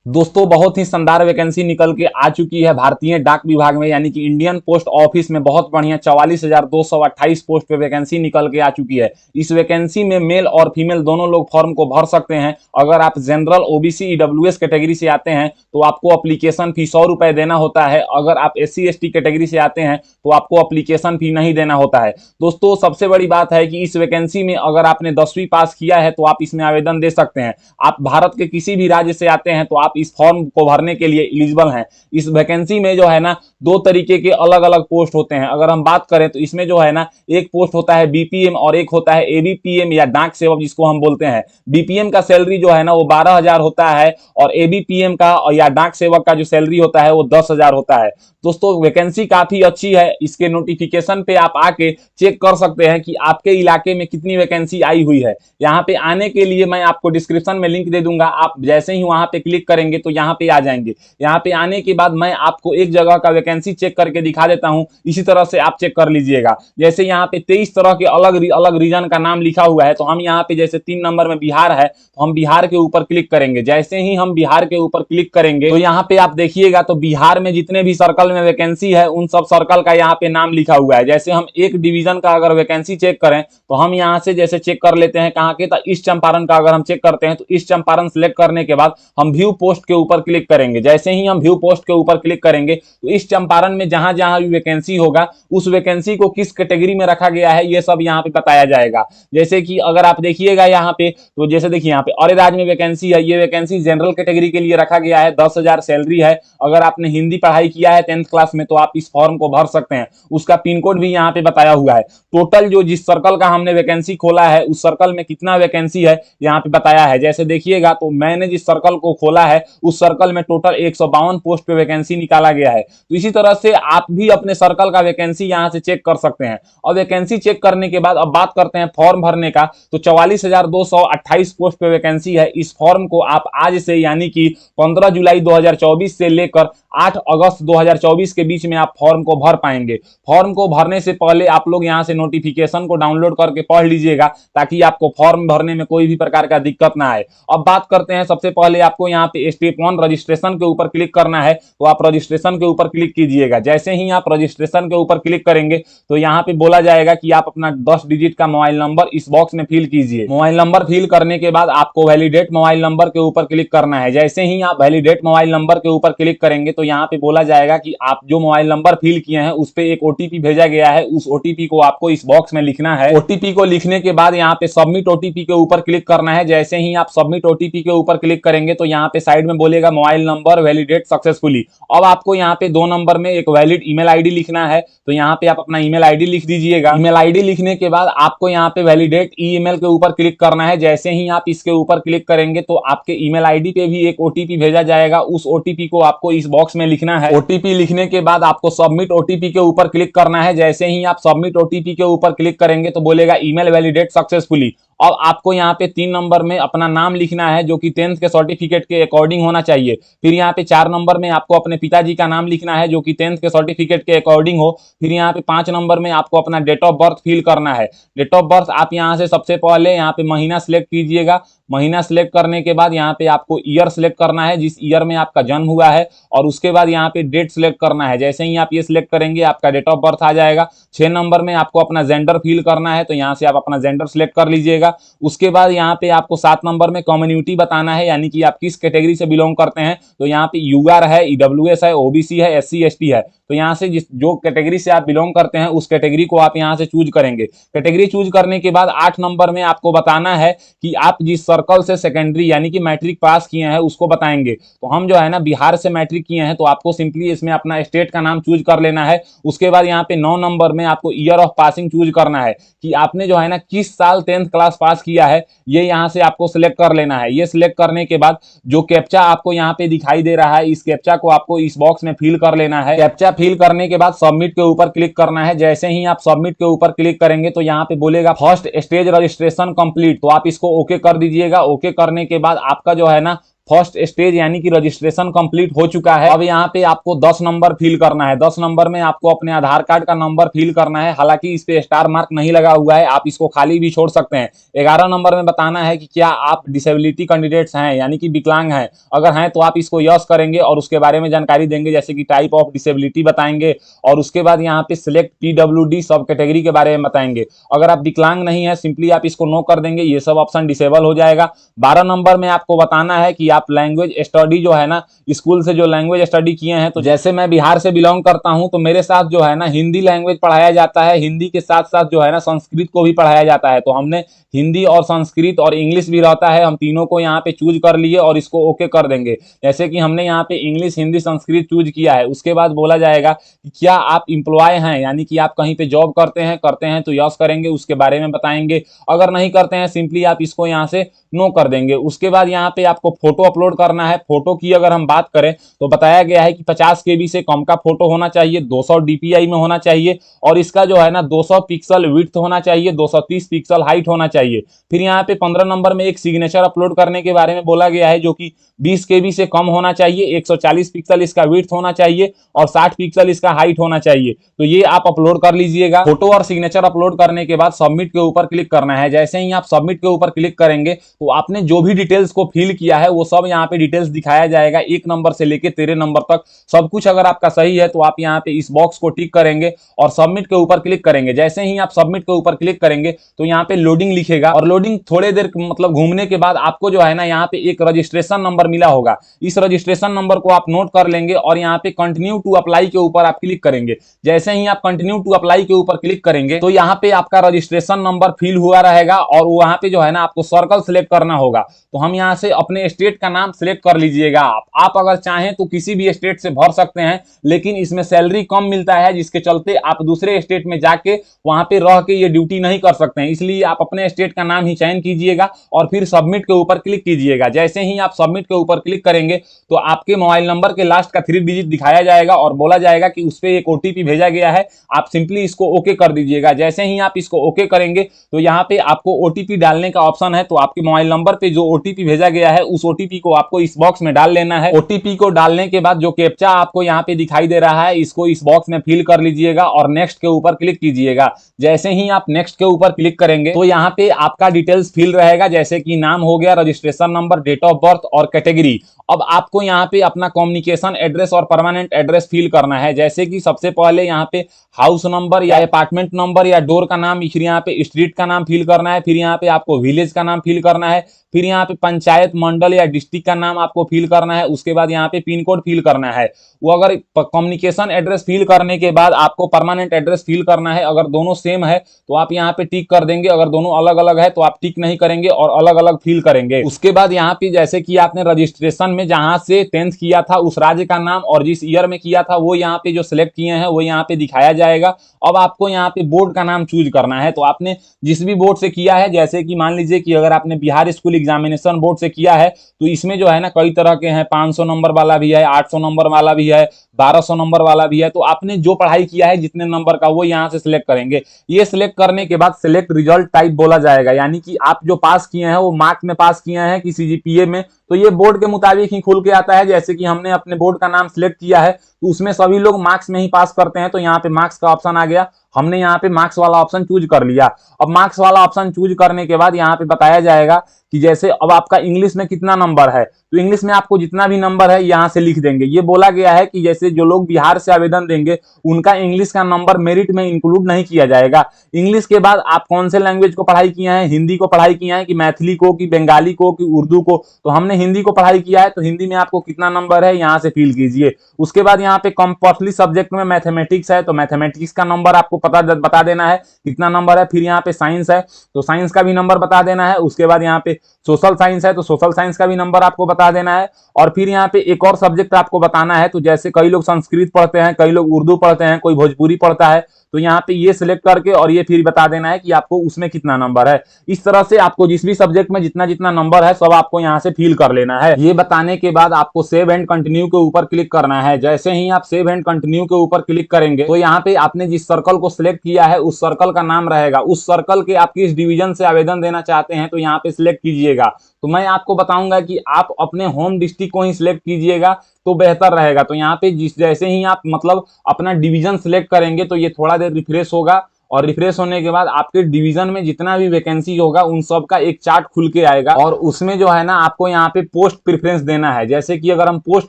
दोस्तों बहुत ही शानदार वैकेंसी निकल के आ चुकी है भारतीय डाक विभाग में, यानी कि इंडियन पोस्ट ऑफिस में। बहुत बढ़िया 44,228 पोस्ट पे वैकेंसी निकल के आ चुकी है। इस वैकेंसी में मेल और फीमेल दोनों लोग फॉर्म को भर सकते हैं। अगर आप जनरल, ओबीसी, ईडब्ल्यूएस कैटेगरी से आते हैं तो आपको अप्लीकेशन फी 100 रुपए देना होता है। अगर आप SC ST कैटेगरी से आते हैं तो आपको अप्लीकेशन फी नहीं देना होता है। दोस्तों सबसे बड़ी बात है कि इस वैकेंसी में अगर आपने 10वीं पास किया है तो आप इसमें आवेदन दे सकते हैं। आप भारत के किसी भी राज्य से आते हैं तो आप इस फॉर्म को भरने के लिए एलिजिबल हैं। इस वैकेंसी में जो है ना, दो तरीके के अलग अलग पोस्ट होते हैं। अगर हम बात करें तो इसमें जो है ना, एक पोस्ट होता है बीपीएम और एक होता है एबीपीएम या डाक सेवक जिसको हम बोलते हैं। बीपीएम का सैलरी जो है ना वो 12,000 होता है और एबीपीएम का या डाक सेवक का जो सैलरी होता है वो 10,000 होता है। दोस्तों वैकेंसी काफी अच्छी है। इसके नोटिफिकेशन पे आप आके चेक कर सकते हैं कि आपके इलाके में कितनी वैकेंसी आई हुई है। यहाँ पे आने के लिए मैं आपको डिस्क्रिप्शन में लिंक दे दूंगा। आप जैसे ही वहां पे क्लिक करेंगे तो यहाँ पे आ जाएंगे। यहाँ पे आने के बाद मैं आपको एक जगह का वैकेंसी चेक करके दिखा देता हूँ, इसी तरह से आप चेक कर लीजिएगा। जैसे यहाँ पे 23 तरह के अलग अलग रीजन का नाम लिखा हुआ है, तो हम यहाँ पे जैसे 3 नंबर में बिहार है तो हम बिहार के ऊपर क्लिक करेंगे। जैसे ही हम बिहार के ऊपर क्लिक करेंगे तो यहाँ पे आप देखिएगा तो बिहार में जितने भी सर्कल में वैकेंसी है उन सब सर्कल का यहाँ पे नाम लिखा हुआ है। जैसे हम एक डिवीजन का अगर वैकेंसी चेक करें तो हम यहाँ से जैसे चेक कर लेते हैं कहाँ के, तो ईस्ट चंपारण का अगर हम चेक करते हैं तो ईस्ट चंपारण सिलेक्ट करने के बाद हम व्यू पोस्ट के ऊपर क्लिक करेंगे। जैसे ही हम व्यू पोस्ट के ऊपर क्लिक करेंगे तो ईस्ट चंपारण में जहां जहां भी वैकेंसी होगा उस वैकेंसी को किस कैटेगरी में रखा गया है ये सब यहाँ पे बताया जाएगा। जैसे कि अगर आप देखिएगा यहाँ पे, तो जैसे देखिए यहाँ पे और राज्य में वैकेंसी है, ये वैकेंसी जनरल कैटेगरी के लिए रखा गया है। 10,000 सैलरी है। अगर आपने हिंदी पढ़ाई किया है 10th क्लास में तो आप इस फॉर्म को भर सकते हैं। उसका पिन कोड भी यहाँ पे बताया हुआ है। टोटल जो जिस सर्कल का हमने वैकेंसी खोला है उस सर्कल में कितना वैकेंसी है यहाँ पे बताया है। जैसे देखिएगा तो मैंने जिस सर्कल को खोला है उस सर्कल में टोटल 152 पोस्ट पे वैकेंसी निकाला गया है। तो इसी तरह से आप भी अपने सर्कल का वैकेंसी यहाँ से चेक कर सकते हैं। और वैकेंसी चेक करने के बाद अब बात करते हैं फॉर्म भरने का। तो 44,228 पोस्ट पे वैकेंसी है। इस फॉर्म को आप आज से यानी कि 15 जुलाई 2024 से लेकर 8 अगस्त 2024 के बीच में आप फॉर्म को भर पाएंगे। फॉर्म को भरने से पहले आप लोग यहाँ से नोटिफिकेशन को डाउनलोड करके पढ़ लीजिएगा ताकि आपको फॉर्म भरने में कोई भी प्रकार का दिक्कत ना आए। अब बात करते हैं, सबसे पहले आपको यहाँ पे स्टेप 1 रजिस्ट्रेशन के ऊपर क्लिक करना है। तो आप रजिस्ट्रेशन के ऊपर क्लिक कीजिएगा। जैसे ही आप रजिस्ट्रेशन के ऊपर क्लिक करेंगे तो यहाँ पे बोला जाएगा कि आप अपना 10 डिजिट का मोबाइल नंबर इस बॉक्स में फिल कीजिए। मोबाइल नंबर फिल करने के बाद आपको वैलिडेट मोबाइल नंबर के ऊपर क्लिक करना है। जैसे ही आप वैलिडेट मोबाइल नंबर के ऊपर क्लिक करेंगे तो यहाँ पे बोला जाएगा कि आप जो मोबाइल नंबर फिल किए हैं उस पे एक ओटीपी भेजा गया है। उस ओटीपी को आपको इस बॉक्स में लिखना है। ओटीपी को लिखने के बाद यहाँ पे सबमिट ओटीपी के ऊपर क्लिक करना है। जैसे ही आप सबमिट ओटीपी के ऊपर क्लिक करेंगे तो यहाँ पे साइड में बोलेगा मोबाइल नंबर वैलिडेट सक्सेसफुली। अब आपको यहाँ पे 2 नंबर में एक वैलिड ईमेल आईडी लिखना है। तो यहाँ पे आप अपना ईमेल आईडी लिख दीजिएगा। ईमेल आईडी लिखने के बाद आपको यहाँ पे वैलिडेट ईमेल के ऊपर क्लिक करना है। जैसे ही आप इसके ऊपर क्लिक करेंगे तो आपके ईमेल आईडी पे भी एक ओटीपी भेजा जाएगा। उस ओटीपी को आपको इस बॉक्स में लिखना है। ओटीपी लिखने के बाद आपको सबमिट ओटीपी के ऊपर क्लिक करना है। जैसे ही आप सबमिट ओटीपी के ऊपर क्लिक करेंगे तो बोलेगा ईमेल वैलिडेट सक्सेसफुली। अब आपको यहाँ पे 3 नंबर में अपना नाम लिखना है जो कि 10th के सर्टिफिकेट के अकॉर्डिंग होना चाहिए। फिर यहाँ पे 4 नंबर में आपको अपने पिताजी का नाम लिखना है जो कि 10th के सर्टिफिकेट के अकॉर्डिंग हो। फिर यहाँ पे 5 नंबर में आपको अपना डेट ऑफ बर्थ फिल करना है। डेट ऑफ बर्थ आप यहाँ से सबसे पहले यहाँ पे महीना सिलेक्ट कीजिएगा। महीना सिलेक्ट करने के बाद यहाँ पे आपको ईयर सिलेक्ट करना है जिस ईयर में आपका जन्म हुआ है, और उसके बाद यहाँ पे डेट सिलेक्ट करना है। जैसे ही आप ये सिलेक्ट करेंगे आपका डेट ऑफ बर्थ आ जाएगा। 6 नंबर में आपको अपना जेंडर फिल करना है, तो यहाँ से आप अपना जेंडर सिलेक्ट कर लीजिएगा। उसके बाद यहाँ पे आपको 7 नंबर में कम्युनिटी बताना है, यानी कि आप किस कैटेगरी से बिलोंग करते हैं। तो यहाँ पे यूआर है, ईडब्ल्यूएस है, ओबीसी है, SC ST है। तो यहाँ से जो कैटेगरी से आप बिलोंग करते हैं उस कैटेगरी को आप यहाँ से चूज करेंगे। कैटेगरी चूज करने के बाद 8 नंबर में आपको बताना है कि आप जिस सर्कल से सेकेंडरी यानी कि मैट्रिक पास किए हैं उसको बताएंगे। तो हम जो है ना बिहार से मैट्रिक किए हैं, तो आपको सिंपली इसमें अपना स्टेट का नाम चूज कर लेना है। उसके बाद यहाँ पे 9 नंबर में आपको ईयर ऑफ पासिंग चूज करना है कि आपने जो है ना किस साल 10th क्लास पास किया है, ये यहाँ से आपको सिलेक्ट कर लेना है। ये सिलेक्ट करने के बाद जो कैप्चा आपको यहाँ पे दिखाई दे रहा है, इस कैप्चा को आपको इस बॉक्स में फिल कर लेना है। कैप्चा फिल करने के बाद सबमिट के ऊपर क्लिक करना है। जैसे ही आप सबमिट के ऊपर क्लिक करेंगे तो यहाँ पे बोलेगा फर्स्ट स्टेज रजिस्ट्रेशन कंप्लीट, तो आप इसको ओके कर दीजिएगा। ओके करने के बाद आपका जो है ना फर्स्ट स्टेज यानी कि रजिस्ट्रेशन कंप्लीट हो चुका है। अब यहाँ पे आपको 10 नंबर फिल करना है। 10 नंबर में आपको अपने आधार कार्ड का नंबर फिल करना है। हालांकि इस पे स्टार मार्क नहीं लगा हुआ है, आप इसको खाली भी छोड़ सकते हैं। 11 नंबर में बताना है कि क्या आप डिसेबिलिटी कैंडिडेट्स हैं यानी कि विकलांग हैं। अगर हैं तो आप इसको यस करेंगे और उसके बारे में जानकारी देंगे, जैसे कि टाइप ऑफ डिसेबिलिटी बताएंगे और उसके बाद यहाँ पे सिलेक्ट PWD सब कैटेगरी के बारे में बताएंगे। अगर आप विकलांग नहीं है सिंपली आप इसको नो कर देंगे, ये सब ऑप्शन डिसेबल हो जाएगा। 12 नंबर में आपको बताना है कि आप लैंग्वेज स्टडी जो है ना, स्कूल से जो लैंग्वेज स्टडी किए हैं। तो जैसे मैं बिहार से बिलोंग करता हूं तो मेरे साथ जो है ना हिंदी लैंग्वेज पढ़ाया जाता है, हिंदी के साथ साथ जो है ना संस्कृत को भी पढ़ाया जाता है। तो हमने हिंदी और संस्कृत और इंग्लिश भी रहता है, हम तीनों को यहाँ पे चूज कर लिए और इसको ओके कर देंगे। जैसे कि हमने यहाँ पे इंग्लिश हिंदी संस्कृत चूज किया है, उसके बाद बोला जाएगा कि क्या आप इंप्लॉय हैं यानी कि आप कहीं पे जॉब करते हैं तो यस करेंगे, उसके बारे में बताएंगे। अगर नहीं करते हैं सिंपली आप इसको यहाँ से नो कर देंगे। उसके बाद यहाँ पे आपको फोटो अपलोड करना है। फोटो की अगर हम बात करें तो बताया गया है कि 50 KB से कम का फोटो होना चाहिए, 200 DPI में होना चाहिए और इसका जो है ना 200 पिक्सल विड्थ होना चाहिए, 230 पिक्सल हाइट होना चाहिए। फिर यहाँ पे 15 नंबर में एक सिग्नेचर अपलोड करने के बारे में बोला गया है, जो कि 20 KB से कम होना चाहिए, 140 पिक्सल इसका विड्थ होना चाहिए और 60 पिक्सल इसका हाइट होना चाहिए। तो ये आप अपलोड कर लीजिएगा। फोटो और सिग्नेचर अपलोड करने के बाद सबमिट के ऊपर क्लिक करना है। जैसे ही आप सबमिट के ऊपर क्लिक करेंगे तो आपने जो भी डिटेल्स को फिल किया है वो सब यहाँ पे डिटेल्स दिखाया जाएगा, 1 नंबर से लेके 13 नंबर तक सब कुछ। अगर आपका सही है तो आप यहाँ पे इस बॉक्स को टिक करेंगे और सबमिट के ऊपर क्लिक करेंगे। जैसे ही आप सबमिट के ऊपर क्लिक करेंगे तो यहाँ पे लोडिंग लिखेगा और लोडिंग थोड़े देर मतलब घूमने के बाद आपको जो है ना यहाँ पे एक रजिस्ट्रेशन नंबर मिला होगा। इस रजिस्ट्रेशन नंबर को आप नोट कर लेंगे और यहाँ पे कंटिन्यू टू अप्लाई के ऊपर आप क्लिक करेंगे। जैसे ही आप कंटिन्यू टू अप्लाई के ऊपर क्लिक करेंगे तो यहाँ पे आपका रजिस्ट्रेशन नंबर फिल हुआ रहेगा और वहां पे जो है ना आपको सर्कल सिलेक्ट करना होगा। तो हम यहाँ से अपने स्टेट का नाम सिलेक्ट कर लीजिएगा। आप अगर चाहें तो किसी भी स्टेट से भर सकते हैं, लेकिन इसमें सैलरी कम मिलता है, जिसके चलते आप दूसरे स्टेट में जाके वहां पे रह के ये ड्यूटी नहीं कर सकते हैं। इसलिए आप अपने स्टेट का नाम ही चयन कीजिएगा और फिर सबमिट के ऊपर क्लिक कीजिएगा। जैसे ही आप सबमिट के ऊपर क्लिक करेंगे तो आपके मोबाइल नंबर के लास्ट का 3 डिजिट दिखाया जाएगा और बोला जाएगा कि उस पर एक OTP भेजा गया है, आप सिंपली इसको ओके कर दीजिएगा। जैसे ही आप इसको ओके करेंगे तो यहाँ पे आपको OTP डालने का ऑप्शन है। तो आपके मोबाइल नंबर पे जो OTP भेजा गया है उस OTP को आपको इस बॉक्स में डाल लेना है। OTP को डालने के बाद जो कैप्चा आपको यहाँ पे दिखाई दे रहा है इसको इस बॉक्स में फिल कर लीजिएगा और नेक्स्ट के ऊपर क्लिक कीजिएगा। जैसे ही आप नेक्स्ट के ऊपर क्लिक करेंगे तो यहाँ पे आपका डिटेल्स फिल रहेगा, जैसे कि नाम हो गया, registration number, date of birth और कैटेगरी। अब आपको यहाँ पे अपना कम्युनिकेशन एड्रेस और परमानेंट एड्रेस फिल करना है। जैसे कि सबसे पहले यहाँ पे हाउस नंबर या अपार्टमेंट नंबर या डोर का नाम, फिर यहाँ पे स्ट्रीट का नाम फिल करना है, फिर यहाँ पे आपको विलेज का नाम फिल करना है, फिर यहाँ पे पंचायत, मंडल या डिस्ट्रिक्ट का नाम आपको फिल करना है। उसके बाद यहाँ पे पिन कोड फिल करना है। वो अगर कम्युनिकेशन एड्रेस फिल करने के बाद आपको परमानेंट एड्रेस फिल करना है। अगर दोनों सेम है तो आप यहाँ पे टिक कर देंगे, अगर दोनों अलग अलग है तो आप टिक नहीं करेंगे और अलग अलग फिल करेंगे। उसके बाद यहाँ पे जैसे कि आपने रजिस्ट्रेशन में जहां से 10th किया था उस राज्य का नाम और जिस ईयर में किया था वो यहाँ पे जो सिलेक्ट किए हैं वो यहाँ पे दिखाया जाएगा। अब आपको यहाँ पे बोर्ड का नाम चूज करना है। तो आपने जिस भी बोर्ड से किया है, जैसे कि मान लीजिए कि अगर आपने बिहार स्कूल एग्जामिनेशन बोर्ड से किया है तो इसमें जो है ना कई तरह के हैं, 500 नंबर वाला भी है, 800 नंबर वाला भी है, 1200 नंबर वाला भी है। तो आपने जो पढ़ाई किया है जितने नंबर का वो यहाँ से सिलेक्ट करेंगे। ये सिलेक्ट करने के बाद सिलेक्ट रिजल्ट टाइप बोला जाएगा, यानी कि आप जो पास किए हैं वो मार्क में पास किए हैं कि CGPA में। तो ये बोर्ड के मुताबिक ही खुल के आता है। जैसे कि हमने अपने बोर्ड का नाम सिलेक्ट किया है तो उसमें सभी लोग मार्क्स में ही पास करते हैं, तो यहाँ पे मार्क्स का ऑप्शन आ गया, हमने यहाँ पे मार्क्स वाला ऑप्शन चूज कर लिया। अब मार्क्स वाला ऑप्शन चूज करने के बाद यहाँ पे बताया जाएगा कि जैसे अब आपका इंग्लिश में कितना नंबर है, तो इंग्लिश में आपको जितना भी नंबर है यहाँ से लिख देंगे। ये बोला गया है कि जैसे जो लोग बिहार से आवेदन देंगे उनका इंग्लिश का नंबर मेरिट में इंक्लूड नहीं किया जाएगा। इंग्लिश के बाद आप कौन से लैंग्वेज को पढ़ाई किया है, हिंदी को पढ़ाई किया है कि मैथिली को कि बंगाली को कि उर्दू को, तो हमने हिंदी को पढ़ाई किया है तो हिंदी में आपको कितना नंबर है यहाँ से फिल कीजिए। उसके बाद यहाँ पे कंपल्सरी सब्जेक्ट में मैथमेटिक्स है तो मैथमेटिक्स का नंबर आपको बता देना है कितना नंबर है। फिर यहाँ पे साइंस है तो साइंस का भी नंबर बता देना है। उसके बाद यहाँ पे सोशल साइंस है तो सोशल साइंस का भी नंबर आपको बता देना है। और फिर यहाँ पे एक और सब्जेक्ट आपको बताना है, तो जैसे कई लोग संस्कृत पढ़ते हैं, कई लोग उर्दू पढ़ते हैं, कोई भोजपुरी पढ़ता है, तो यहाँ पे ये सिलेक्ट करके और ये फिर बता देना है कि आपको उसमें कितना नंबर है। इस तरह से आपको जिस भी सब्जेक्ट में जितना जितना नंबर है सब आपको यहाँ से फिल कर लेना है। ये बताने के बाद आपको सेव एंड कंटिन्यू के ऊपर क्लिक करना है। जैसे ही आप सेव एंड कंटिन्यू के ऊपर क्लिक करेंगे तो यहाँ पे आपने जिस सर्कल को सिलेक्ट किया है उस सर्कल का नाम रहेगा। उस सर्कल के आप किस डिवीजन से आवेदन देना चाहते हैं तो यहाँ पे सिलेक्ट कीजिएगा। तो मैं आपको बताऊंगा कि आप अपने होम डिस्ट्रिक्ट को ही सिलेक्ट कीजिएगा तो बेहतर रहेगा। तो यहाँ पे जैसे ही आप मतलब अपना डिवीजन सिलेक्ट करेंगे तो ये थोड़ा देर रिफ्रेश होगा और रिफ्रेश होने के बाद आपके डिवीजन में जितना भी वैकेंसी होगा उन सब का एक चार्ट खुल के आएगा और उसमें जो है ना आपको यहाँ पे पोस्ट प्रेफरेंस देना है। जैसे कि अगर हम पोस्ट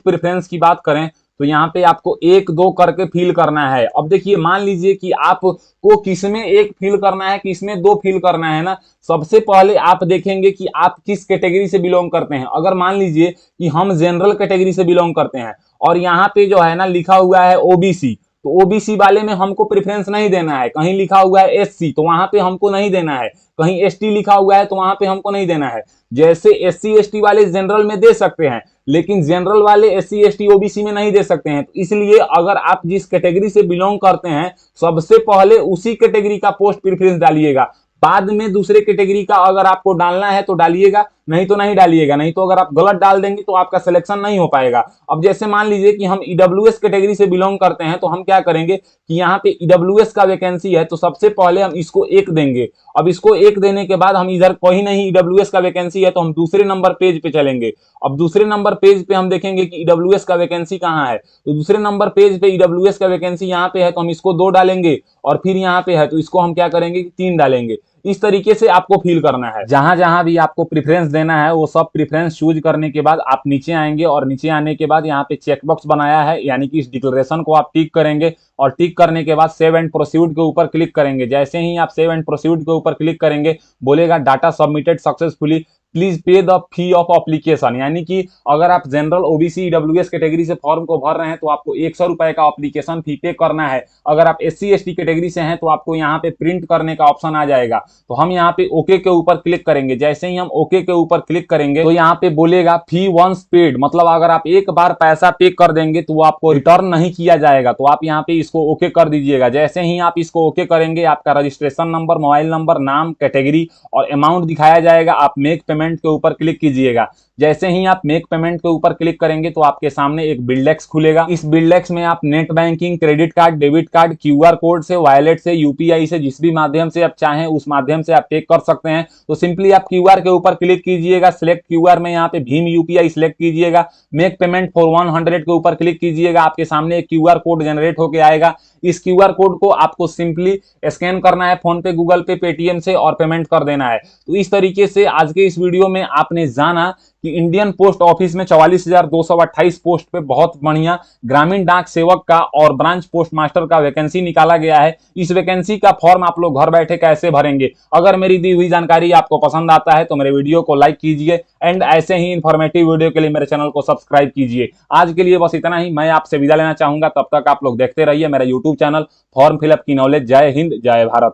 प्रेफरेंस की बात करें तो यहाँ पे आपको 1-2 करके फिल करना है। अब देखिए मान लीजिए कि आपको किसमें 1 फिल करना है किसमें 2 फिल करना है ना। सबसे पहले आप देखेंगे कि आप किस कैटेगरी से बिलोंग करते हैं। अगर मान लीजिए कि हम जनरल कैटेगरी से बिलोंग करते हैं और यहाँ पे जो है ना लिखा हुआ है ओबीसी, तो ओबीसी वाले में हमको प्रेफरेंस नहीं देना है। कहीं लिखा हुआ है एससी तो वहां पे हमको नहीं देना है। कहीं एसटी लिखा हुआ है तो वहां पे हमको नहीं देना है। जैसे एससी एसटी वाले जनरल में दे सकते हैं लेकिन जनरल वाले एससी एसटी ओबीसी में नहीं दे सकते हैं। तो इसलिए अगर आप जिस कैटेगरी से बिलोंग करते हैं सबसे पहले उसी कैटेगरी का पोस्ट प्रेफरेंस डालिएगा। बाद में दूसरे कैटेगरी का अगर आपको डालना है तो डालिएगा, नहीं तो नहीं डालिएगा। नहीं तो अगर आप गलत डाल देंगे तो आपका सिलेक्शन नहीं हो पाएगा। अब जैसे मान लीजिए कि हम ईडब्ल्यूएस कैटेगरी से बिलोंग करते हैं तो हम क्या करेंगे कि यहाँ पे ईडब्ल्यूएस का वैकेंसी है तो सबसे पहले हम इसको 1 देंगे। अब इसको 1 देने के बाद हम इधर कोई नहीं ईडब्ल्यूएस का वैकेंसी है तो हम दूसरे नंबर पेज पे चलेंगे। अब दूसरे नंबर पेज पे हम देखेंगे कि ईडब्ल्यूएस का वैकेंसी कहाँ है। तो दूसरे नंबर पेज पे ईडब्ल्यूएस का वैकेंसी यहाँ पे है तो हम इसको 2 डालेंगे और फिर यहाँ पे है तो इसको हम क्या करेंगे कि 3 डालेंगे। इस तरीके से आपको फिल करना है। जहां जहां भी आपको प्रेफरेंस देना है वो सब प्रेफरेंस चूज करने के बाद आप नीचे आएंगे और नीचे आने के बाद यहाँ पे चेकबॉक्स बनाया है यानी कि इस डिक्लेरेशन को आप टिक करेंगे और टिक करने के बाद सेव एंड प्रोसीड के ऊपर क्लिक करेंगे। जैसे ही आप सेव एंड प्रोसीड के ऊपर क्लिक करेंगे बोलेगा data submitted successfully, please pay the fee of application. यानी कि अगर आप जनरल ओबीसी ईडब्ल्यूएस कैटेगरी से फॉर्म को भर रहे हैं तो आपको 100 रुपए का एप्लीकेशन फी पे करना है। अगर आप एससी एसटी कैटेगरी से हैं तो आपको यहाँ पे प्रिंट करने का ऑप्शन आ जाएगा। तो हम यहाँ पे ओके के ऊपर क्लिक करेंगे। जैसे ही हम ओके के ऊपर क्लिक करेंगे तो यहाँ पे बोलेगा फी वंस पेड, मतलब अगर आप एक बार पैसा पे कर देंगे तो आपको रिटर्न नहीं किया जाएगा। तो आप यहाँ पे इसको ओके कर दीजिएगा। जैसे ही आप इसको ओके करेंगे आपका रजिस्ट्रेशन नंबर, मोबाइल नंबर, नाम, कैटेगरी और अमाउंट दिखाया जाएगा। आप मेक पेमेंट के ऊपर क्लिक कीजिएगा। जैसे ही आप मेक पेमेंट के ऊपर क्लिक करेंगे तो आपके सामने एक बिल्डेक्स खुलेगा। इस बिल्डेक्स में आप net banking, credit card, debit card, QR code से, वॉलेट से, यूपीआई से, जिस भी माध्यम से आप चाहें उस माध्यम से आप पे कर सकते हैं। तो सिंपली आप क्यूआर के ऊपर क्लिक कीजिएगा। सिलेक्ट क्यूआर में यहाँ पे भीम यूपीआई सिलेक्ट कीजिएगा। मेक पेमेंट फॉर 100 के ऊपर क्लिक कीजिएगा। आपके सामने एक क्यूआर कोड जनरेट होकर आएगा। इस क्यूआर कोड को आपको सिंपली स्कैन करना है फोन पे, गूगल पे, पेटीएम से और पेमेंट कर देना है। तो इस तरीके से आज के इस वीडियो में आपने जाना कि इंडियन पोस्ट ऑफिस में 44,228 पोस्ट पे बहुत बढ़िया ग्रामीण डाक सेवक का और ब्रांच पोस्ट मास्टर का वैकेंसी निकाला गया है। इस वैकेंसी का फॉर्म आप लोग घर बैठे कैसे भरेंगे। अगर मेरी दी हुई जानकारी आपको पसंद आता है तो मेरे वीडियो को लाइक कीजिए एंड ऐसे ही इंफॉर्मेटिव वीडियो के लिए मेरे चैनल को सब्सक्राइब कीजिए। आज के लिए बस इतना ही, मैं आपसे विदा लेना चाहूंगा। तब तक आप लोग देखते रहिए मेरा यूट्यूब चैनल फॉर्म फिलअप की नॉलेज। जय हिंद, जय भारत।